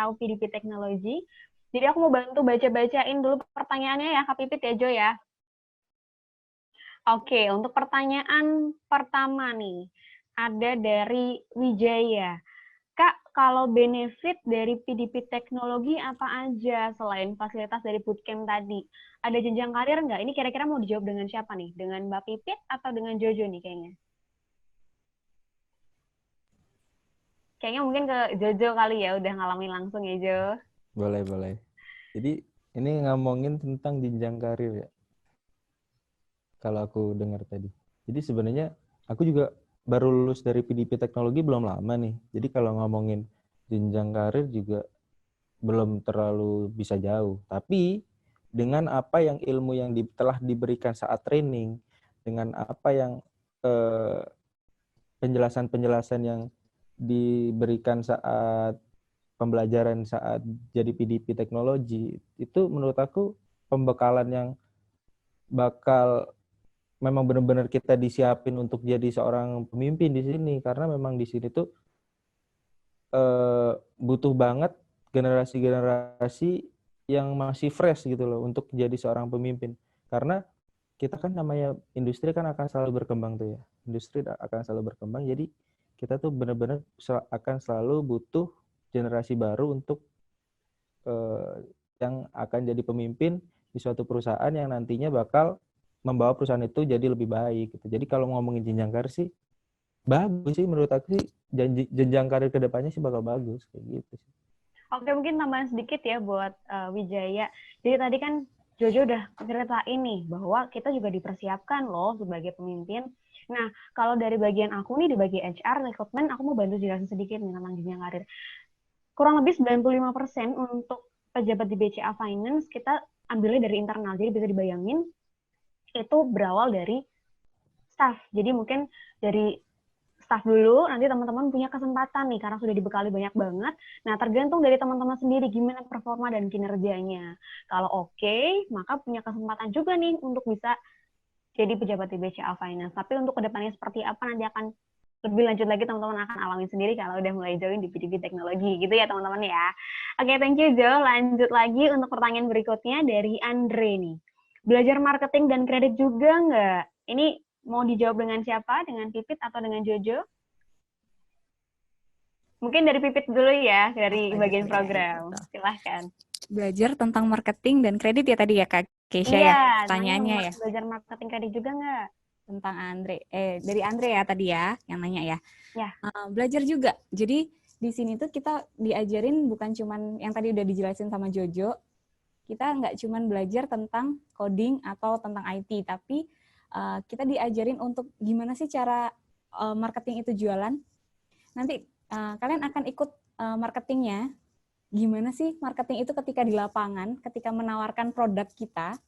atau PDP Teknologi. Jadi aku mau bantu baca-bacain dulu pertanyaannya ya Kak Pipit ya Jo ya. Oke, untuk pertanyaan pertama nih, ada dari Wijaya. Kak, kalau benefit dari PDP Teknologi apa aja selain fasilitas dari bootcamp tadi? Ada jenjang karir nggak? Ini kira-kira mau dijawab dengan siapa nih? Dengan Mbak Pipit atau dengan Jojo nih kayaknya? Kayaknya mungkin ke Jojo kali ya, udah ngalamin langsung ya Jo. Boleh, boleh. Jadi ini ngomongin tentang jenjang karir ya, kalau aku dengar tadi. Jadi sebenarnya aku juga baru lulus dari PDP Teknologi belum lama nih. Jadi kalau ngomongin jenjang karir juga belum terlalu bisa jauh. Tapi dengan apa yang ilmu yang telah diberikan saat training, dengan apa yang eh, penjelasan-penjelasan yang diberikan saat pembelajaran saat jadi PDP Teknologi, itu menurut aku pembekalan yang bakal memang benar-benar kita disiapin untuk jadi seorang pemimpin di sini, karena memang di sini tuh butuh banget generasi-generasi yang masih fresh gitu loh untuk jadi seorang pemimpin. Karena kita kan namanya industri kan akan selalu berkembang tuh ya. Industri akan selalu berkembang, jadi kita tuh benar-benar akan selalu butuh generasi baru untuk eh, yang akan jadi pemimpin di suatu perusahaan yang nantinya bakal membawa perusahaan itu jadi lebih baik gitu. Jadi kalau ngomongin jenjang karir sih bagus sih, menurut aku sih jenjang karir kedepannya sih bakal bagus kayak gitu sih. Oke, mungkin tambahan sedikit ya buat Wijaya. Jadi tadi kan Jojo udah ceritain nih bahwa kita juga dipersiapkan loh sebagai pemimpin. Nah, kalau dari bagian aku nih di bagian HR, rekrutmen, aku mau bantu jelasin sedikit nih tentang jenjang karir. Kurang lebih 95% untuk pejabat di BCA Finance kita ambilnya dari internal. Jadi bisa dibayangin itu berawal dari staff. Jadi mungkin dari staff dulu, nanti teman-teman punya kesempatan nih, karena sudah dibekali banyak banget. Nah, tergantung dari teman-teman sendiri, gimana performa dan kinerjanya. Kalau oke, maka punya kesempatan juga nih untuk bisa jadi pejabat di BCA Finance. Tapi untuk kedepannya seperti apa, nanti akan lebih lanjut lagi teman-teman akan alami sendiri kalau udah mulai join di PDP Teknologi. Gitu ya teman-teman ya. Oke, thank you Jo. Lanjut lagi untuk pertanyaan berikutnya dari Andre nih. Belajar marketing dan kredit juga nggak? Ini mau dijawab dengan siapa? Dengan Pipit atau dengan Jojo? Mungkin dari Pipit dulu ya, dari bagian program. Silahkan. Belajar tentang marketing dan kredit ya tadi ya Kak Keisha Iya, ya nanya pertanyaannya ya belajar marketing kredit juga nggak? tentang dari Andre ya tadi ya yang nanya ya. Ya. Belajar juga. Jadi di sini tuh kita diajarin bukan cuman yang tadi udah dijelasin sama Jojo, kita nggak cuman belajar tentang coding atau tentang IT, tapi kita diajarin untuk gimana sih cara marketing itu jualan. Nanti kalian akan ikut marketingnya, gimana sih marketing itu ketika di lapangan, ketika menawarkan produk kita,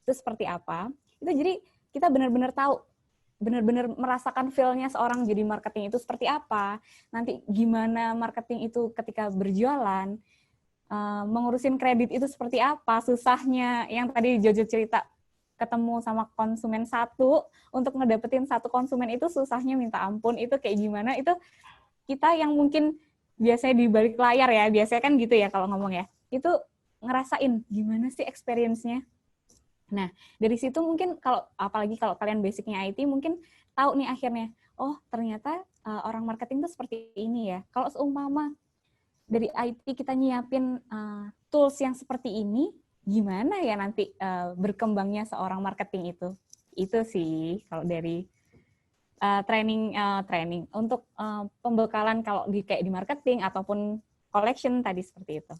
itu seperti apa. Itu jadi kita benar-benar tahu, benar-benar merasakan feel-nya seorang jadi marketing itu seperti apa. Nanti gimana marketing itu ketika berjualan, mengurusin kredit itu seperti apa, susahnya yang tadi Jojo cerita, ketemu sama konsumen satu, untuk ngedapetin satu konsumen itu susahnya minta ampun, itu kayak gimana, itu kita yang mungkin biasanya di balik layar ya, biasanya kan gitu ya kalau ngomong ya, itu ngerasain gimana sih experience-nya. Nah, dari situ mungkin kalau apalagi kalau kalian basicnya IT, mungkin tahu nih akhirnya, oh ternyata orang marketing tuh seperti ini ya. Kalau seumpama dari IT kita nyiapin tools yang seperti ini, gimana ya nanti berkembangnya seorang marketing itu? Itu sih kalau dari training untuk pembekalan kalau kayak di marketing ataupun collection tadi seperti itu.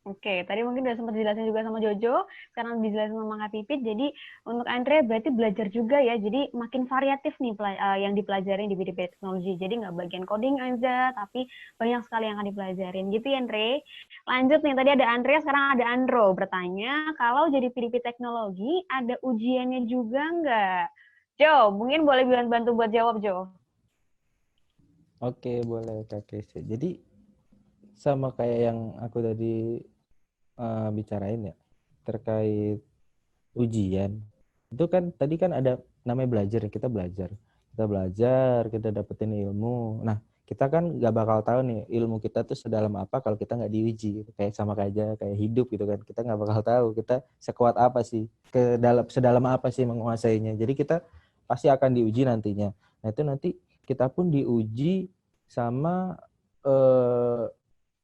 Oke, tadi mungkin udah sempat dijelasin juga sama Jojo, sekarang dijelasin sama Kak Pipit. Jadi untuk Andre berarti belajar juga ya, jadi makin variatif nih yang dipelajarin di PDP Teknologi. Jadi nggak bagian coding aja, tapi banyak sekali yang akan dipelajarin. Gitu ya Andre. Lanjut nih, tadi ada Andre, sekarang ada Andro bertanya, kalau jadi PDP Teknologi ada ujiannya juga nggak? Jo, mungkin boleh bantu buat jawab Jo. Oke, boleh Kak Kesha. Jadi sama kayak yang aku tadi bicarain ya, terkait ujian. Itu kan tadi kan ada namanya belajar, kita belajar, kita dapetin ilmu. Nah, kita kan nggak bakal tahu nih ilmu kita tuh sedalam apa kalau kita nggak diuji gitu. Kayak sama aja kayak hidup gitu kan, kita nggak bakal tahu kita sekuat apa sih, sedalam apa sih menguasainya. Jadi kita pasti akan diuji nantinya. Nah itu nanti kita pun diuji sama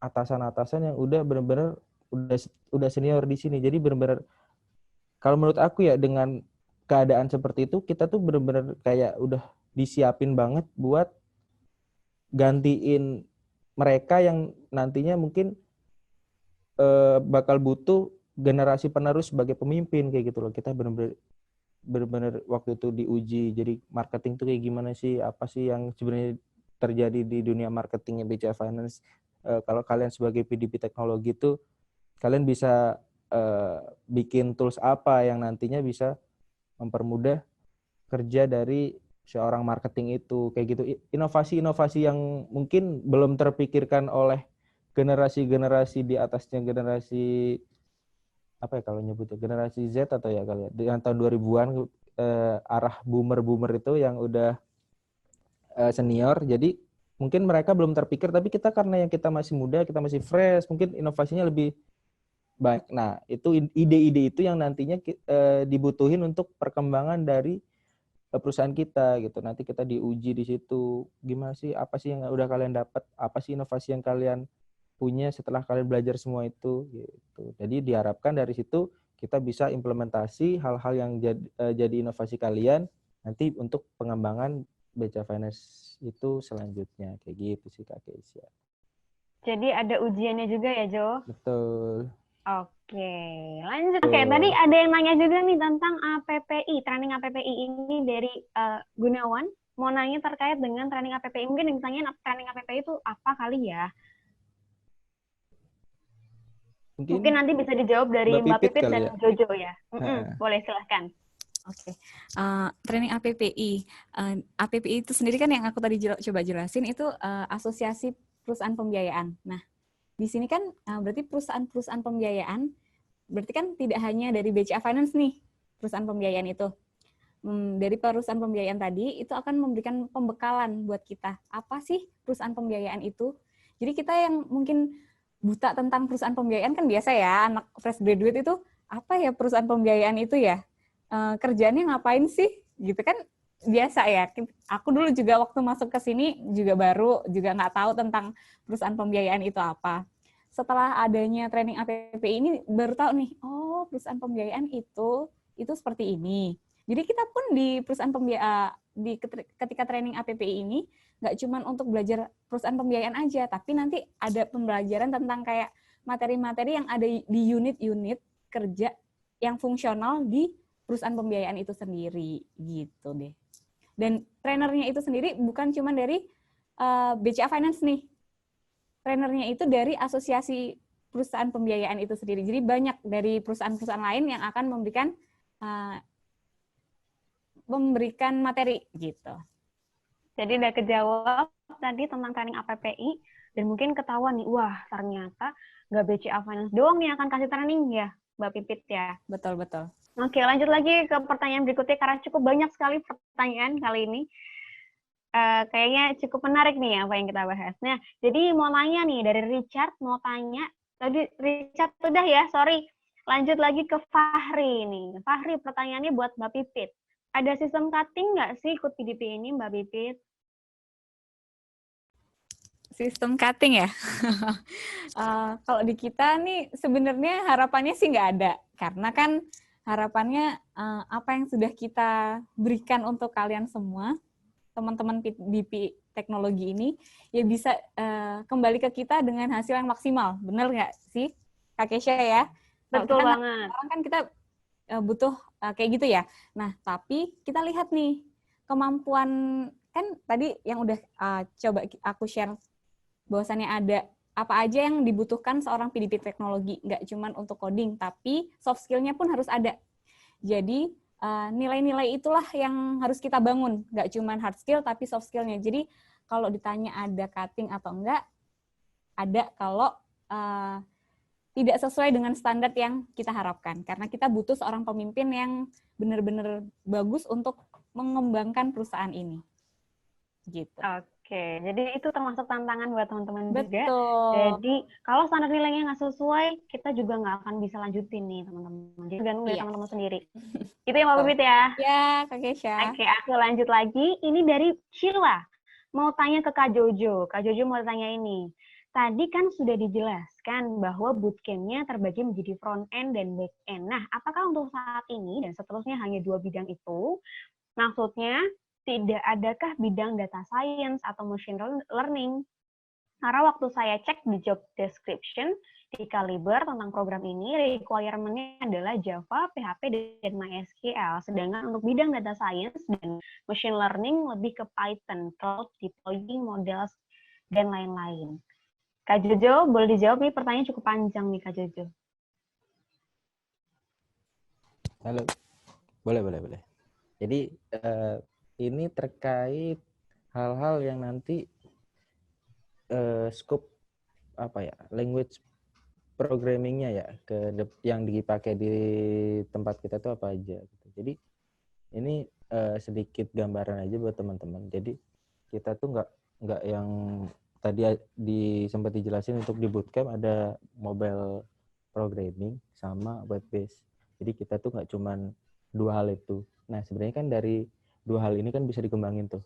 atasan-atasan yang udah benar-benar udah senior di sini. Jadi benar-benar kalau menurut aku ya, dengan keadaan seperti itu kita tuh benar-benar kayak udah disiapin banget buat gantiin mereka yang nantinya mungkin bakal butuh generasi penerus sebagai pemimpin kayak gitu loh. Kita benar-benar waktu itu diuji. Jadi marketing tuh kayak gimana sih? Apa sih yang sebenarnya terjadi di dunia marketingnya BCA Finance? Kalau kalian sebagai PDP teknologi tuh kalian bisa bikin tools apa yang nantinya bisa mempermudah kerja dari seorang marketing itu, kayak gitu. Inovasi-inovasi yang mungkin belum terpikirkan oleh generasi-generasi di atasnya, generasi apa ya kalau nyebutnya, generasi Z atau ya kali ya, dengan tahun 2000-an arah boomer itu yang udah senior. Jadi mungkin mereka belum terpikir, tapi kita karena yang kita masih muda, kita masih fresh, mungkin inovasinya lebih baik. Nah, itu ide-ide itu yang nantinya dibutuhin untuk perkembangan dari perusahaan kita gitu. Nanti kita diuji di situ. Gimana sih, apa sih yang udah kalian dapat? Apa sih inovasi yang kalian punya setelah kalian belajar semua itu gitu. Jadi diharapkan dari situ kita bisa implementasi hal-hal yang jadi inovasi kalian nanti untuk pengembangan BCA Finance itu selanjutnya. Kayak gitu sih Kak Keisha. Jadi ada ujiannya juga ya, Jo? Betul. Oke, lanjut. Oke, tadi ada yang nanya juga nih tentang APPI, training APPI ini dari Gunawan. Mau nanya terkait dengan training APPI. Mungkin yang ditanya training APPI itu apa kali ya? Mungkin nanti bisa dijawab dari Mbak Pipit dan ya? Jojo ya. Boleh, silahkan. Oke, training APPI. APPI itu sendiri kan yang aku tadi coba jelasin itu asosiasi perusahaan pembiayaan. Nah, di sini kan berarti perusahaan pembiayaan, berarti kan tidak hanya dari BCA Finance nih, perusahaan pembiayaan itu. Dari perusahaan pembiayaan tadi, itu akan memberikan pembekalan buat kita. Apa sih perusahaan pembiayaan itu? Jadi kita yang mungkin buta tentang perusahaan pembiayaan kan biasa ya, anak fresh graduate itu, apa ya perusahaan pembiayaan itu ya? Kerjaannya ngapain sih? Gitu kan biasa ya. Aku dulu juga waktu masuk ke sini juga nggak tahu tentang perusahaan pembiayaan itu apa. Setelah adanya training APPI ini baru tahu nih, oh perusahaan pembiayaan itu seperti ini. Jadi kita pun di perusahaan pembiayaan ketika training APPI ini nggak cuma untuk belajar perusahaan pembiayaan aja, tapi nanti ada pembelajaran tentang kayak materi-materi yang ada di unit-unit kerja yang fungsional di perusahaan pembiayaan itu sendiri gitu deh. Dan trainernya itu sendiri bukan cuma dari BCA Finance nih. Trainernya itu dari asosiasi perusahaan pembiayaan itu sendiri. Jadi banyak dari perusahaan-perusahaan lain yang akan memberikan materi gitu. Jadi udah kejawab tadi tentang training APPI dan mungkin ketahuan nih, wah ternyata nggak BCA Finance doang yang akan kasih training ya, Mbak Pipit ya. Betul. Oke, lanjut lagi ke pertanyaan berikutnya karena cukup banyak sekali pertanyaan kali ini. Kayaknya cukup menarik nih apa yang kita bahas. Nah, jadi mau nanya nih dari Richard, mau tanya. Tadi Richard sudah ya, sorry. Lanjut lagi ke Fahri nih. Fahri, pertanyaannya buat Mbak Pipit. Ada sistem cutting nggak sih ikut PDP ini, Mbak Pipit? Sistem cutting ya? Kalau di kita nih sebenarnya harapannya sih nggak ada. Karena kan harapannya apa yang sudah kita berikan untuk kalian semua, teman-teman PDP teknologi ini, ya bisa kembali ke kita dengan hasil yang maksimal. Bener nggak sih, Kak Keisha ya? Betul banget. Sekarang kan kita butuh kayak gitu ya. Nah, tapi kita lihat nih, kemampuan, kan tadi yang udah coba aku share, bahwasannya ada apa aja yang dibutuhkan seorang PDP teknologi, nggak cuma untuk coding, tapi soft skill-nya pun harus ada. Jadi nilai-nilai itulah yang harus kita bangun, nggak cuma hard skill, tapi soft skill-nya. Jadi kalau ditanya ada cutting atau enggak, ada kalau tidak sesuai dengan standar yang kita harapkan. Karena kita butuh seorang pemimpin yang benar-benar bagus untuk mengembangkan perusahaan ini. Gitu. Oke. Oke, jadi itu termasuk tantangan buat teman-teman juga. Betul. Jadi kalau standar nilainya nggak sesuai, kita juga nggak akan bisa lanjutin nih teman-teman. Jadi tergantung dari Iya. teman-teman sendiri. Itu ya Mbak Pipit ya. Ya, Kak Kesha. Oke, aku lanjut lagi. Ini dari Sheila. Mau tanya ke Kak Jojo. Kak Jojo mau tanya ini. Tadi kan sudah dijelaskan bahwa bootcamp-nya terbagi menjadi front end dan back end. Nah, apakah untuk saat ini dan seterusnya hanya 2 bidang itu? Maksudnya, tidak adakah bidang data science atau machine learning? Karena waktu saya cek di job description di Caliber tentang program ini, requirement-nya adalah Java, PHP, dan MySQL. Sedangkan untuk bidang data science dan machine learning lebih ke Python, cloud deploying models, dan lain-lain. Kak Jojo, boleh dijawab nih, pertanyaan cukup panjang nih Kak Jojo. Halo, boleh. Jadi ini terkait hal-hal yang nanti scope language programmingnya ya yang dipakai di tempat kita tuh apa aja. Gitu. Jadi ini sedikit gambaran aja buat teman-teman. Jadi kita tuh nggak yang tadi sempat dijelasin untuk di bootcamp ada mobile programming sama web based. Jadi kita tuh nggak cuman 2 hal itu. Nah sebenarnya kan dari 2 hal ini kan bisa dikembangin tuh.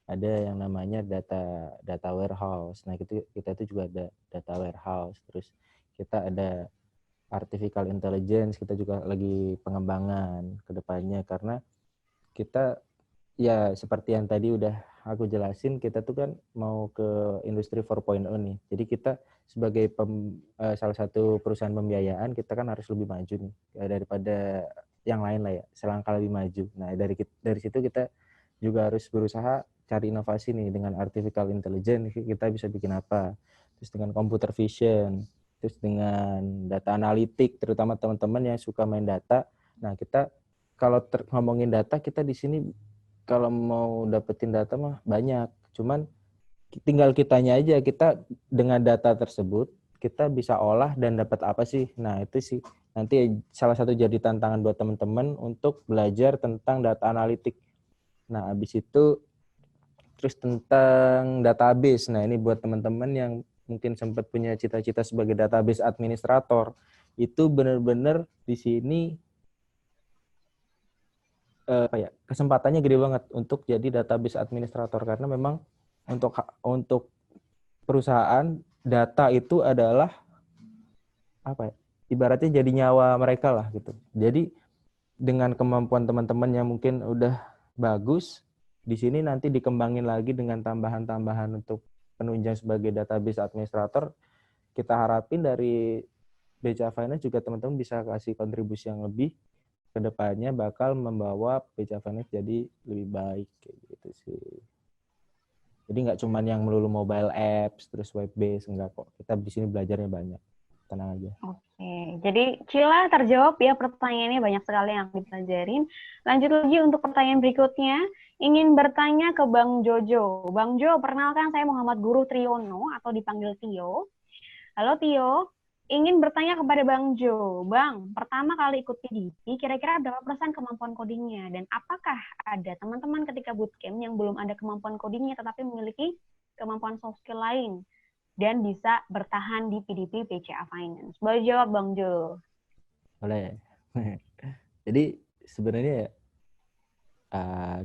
Ada yang namanya data warehouse. Nah kita tuh juga ada data warehouse. Terus kita ada artificial intelligence. Kita juga lagi pengembangan ke depannya karena kita ya seperti yang tadi udah aku jelasin, kita tuh kan mau ke industri 4.0 nih. Jadi kita sebagai salah satu perusahaan pembiayaan, kita kan harus lebih maju nih daripada yang lain lah ya, selangkah lebih maju. Nah dari situ kita juga harus berusaha cari inovasi nih dengan artificial intelligence, kita bisa bikin apa. Terus dengan computer vision, terus dengan data analitik, terutama teman-teman yang suka main data. Nah kita kalau ngomongin data, kita di sini kalau mau dapetin data mah banyak. Cuman tinggal kitanya aja, kita dengan data tersebut, kita bisa olah dan dapat apa sih. Nah itu sih nanti salah satu jadi tantangan buat teman-teman untuk belajar tentang data analitik. Nah habis itu terus tentang database. Nah ini buat teman-teman yang mungkin sempat punya cita-cita sebagai database administrator, itu benar-benar di sini kesempatannya gede banget untuk jadi database administrator karena memang untuk perusahaan data itu adalah ibaratnya jadi nyawa mereka lah gitu. Jadi dengan kemampuan teman-teman yang mungkin udah bagus, di sini nanti dikembangin lagi dengan tambahan-tambahan untuk penunjang sebagai database administrator. Kita harapin dari BCA Finance juga teman-teman bisa kasih kontribusi yang lebih, kedepannya bakal membawa BCA Finance jadi lebih baik kayak gitu sih. Jadi nggak cuma yang melulu mobile apps terus web based, enggak kok. Kita di sini belajarnya banyak. Tenang aja. Oke, jadi Cila terjawab ya, pertanyaannya banyak sekali yang dipelajarin. Lanjut lagi untuk pertanyaan berikutnya. Ingin bertanya ke Bang Jojo. Bang Jo, perkenalkan saya Muhammad Guru Triyono atau dipanggil Tio. Halo Tio, ingin bertanya kepada Bang Jo. Bang, pertama kali ikut PDP, kira-kira berapa persen kemampuan codingnya? Dan apakah ada teman-teman ketika bootcamp yang belum ada kemampuan codingnya tetapi memiliki kemampuan soft skill lain dan bisa bertahan di PDP BCA Finance? Boleh jawab Bang Jo? Boleh. Jadi sebenarnya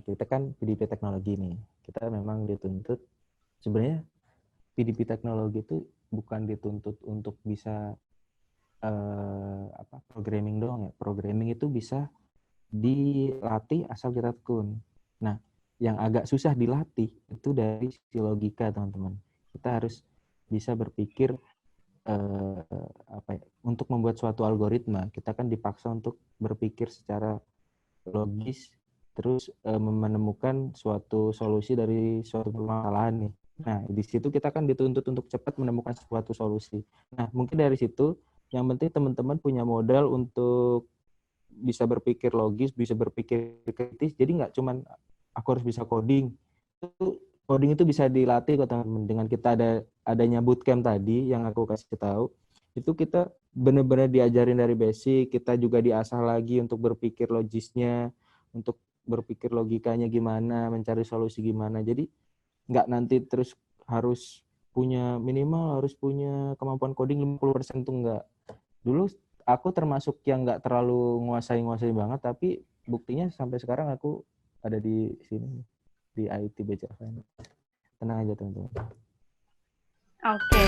kita kan PDP teknologi nih. Kita memang dituntut, sebenarnya PDP teknologi itu bukan dituntut untuk bisa programming doang ya. Programming itu bisa dilatih asal kita tekun. Nah, yang agak susah dilatih itu dari sisi logika, teman-teman. Kita harus bisa berpikir untuk membuat suatu algoritma. Kita kan dipaksa untuk berpikir secara logis, terus menemukan suatu solusi dari suatu permasalahan nih. Nah, di situ kita kan dituntut untuk cepat menemukan suatu solusi. Nah, mungkin dari situ yang penting teman-teman punya modal untuk bisa berpikir logis, bisa berpikir kritis. Jadi nggak cuman aku harus bisa coding. Coding itu bisa dilatih kok teman-teman. Dengan kita adanya bootcamp tadi yang aku kasih tahu, itu kita benar-benar diajarin dari basic. Kita juga diasah lagi untuk berpikir logisnya, untuk berpikir logikanya gimana, mencari solusi gimana. Jadi nggak nanti terus harus harus punya kemampuan coding 50% tuh enggak. Dulu aku termasuk yang nggak terlalu nguasai banget, tapi buktinya sampai sekarang aku ada di sini, di IT BCA Finance. Tenang aja teman-teman. Oke.